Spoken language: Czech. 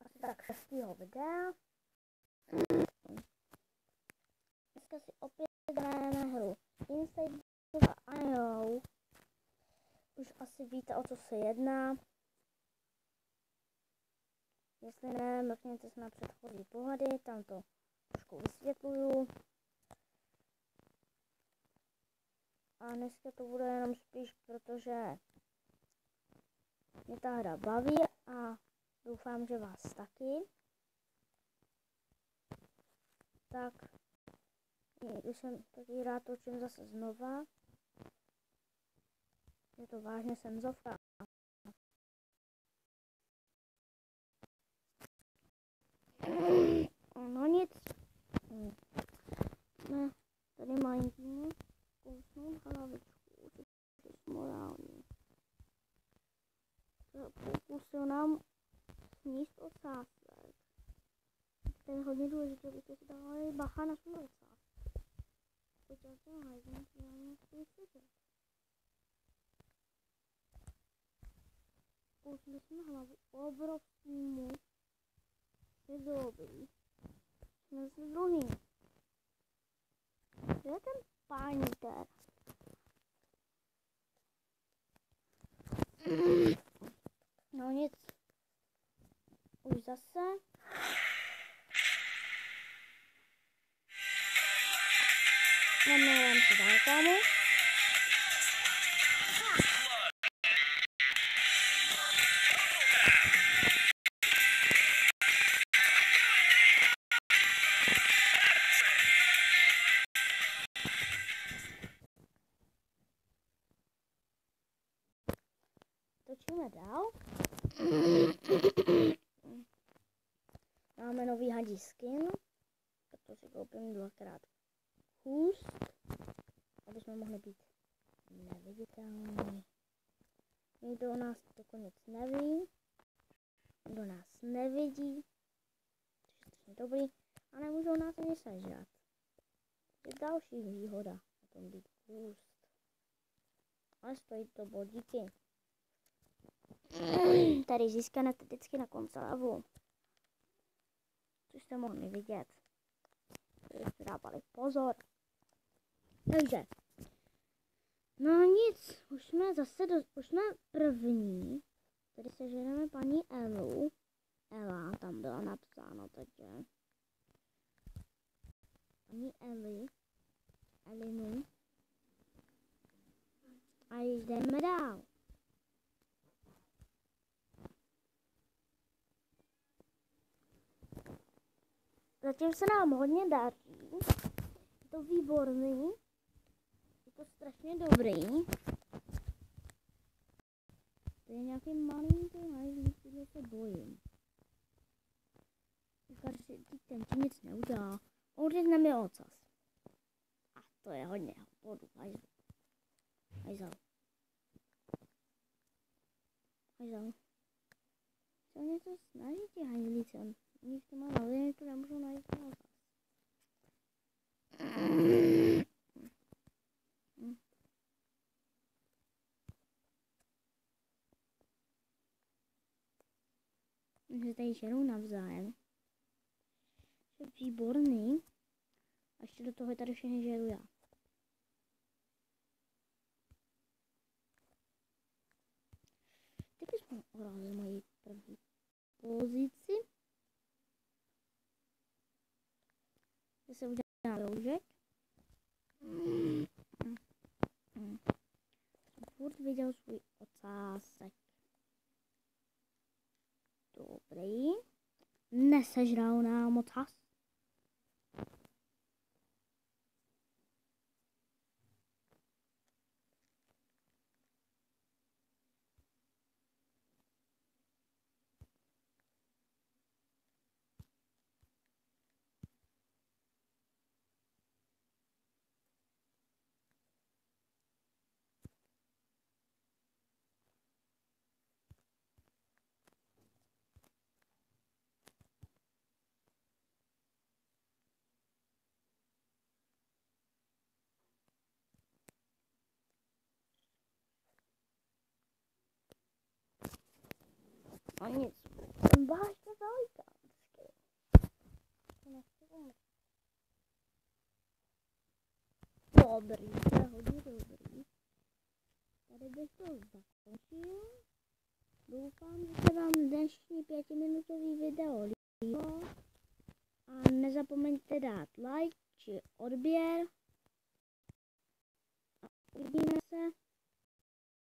asi tak 6. videa. Dneska si opět hrajeme hru Inside IO. Už asi víte, o co se jedná. Jestli ne, mrkněte se na předchozí pohledy, tam to trošku vysvětluju. A dneska to bude jenom spíš, protože mě ta hra baví a doufám, že vás taky. Tak, když jsem taky rád točím zase znova. Je to vážně senzovka. No nic. Ne, tady mají kousnout hlavičku, což je morální. Pokusil nám sníst ocásek. To je hodně důležité, abyste si dávali bacha na svůj ocásek. Počal jsem hajzem, že já musím sedět. Kousli jsme hlavu obrovskému. Je dobrý. Jsme s druhým. Kde je ten pánter? No nic. Už zase. Omlouvám se za reklamu. Točíme dál. Máme nový hadí skin, proto si koupím 2x hůst, aby jsme mohli být neviditelní. Nikdo o nás to nic neví, nikdo nás nevidí, což je strašně dobrý, a nemůžou nás ani sežrat. Je další výhoda na tom být hůst. Ale stojí to bodíky. Tady získanete vždycky na konci levu, což jste mohli vidět. Jste dávali pozor. Takže, no nic, už jsme první. Tady seženeme paní Elu. Ela, tam byla napsáno, takže. Paní Elinu. A jdeme dál. Zatím se nám hodně daří. Je to výborný. Je to strašně dobrý. To je nějaký malinký hajzlík, který se bojím. Ten ti nic neudělá. Odřezne mi ocas. A to je hodně vodu. Hajzel. Co něco snaží ti hajzlíci? Nic to má na to nemůžu najít na ocas. Takže tady žerou navzájem. Je výborný. A ještě do toho tady všechny žeru já. Teď jsme urazili moji první pozici. Teď se udělá roužek. Furt viděl svůj ocásek. Dobrý. Nesežral nám ocas. A nic, jsem vážně velikánský. Dobrý, to je hodně dobrý. Tady bych to zakončil. Doufám, že se vám dnešní 5minutový video líbilo. A nezapomeňte dát like či odběr. A uvidíme se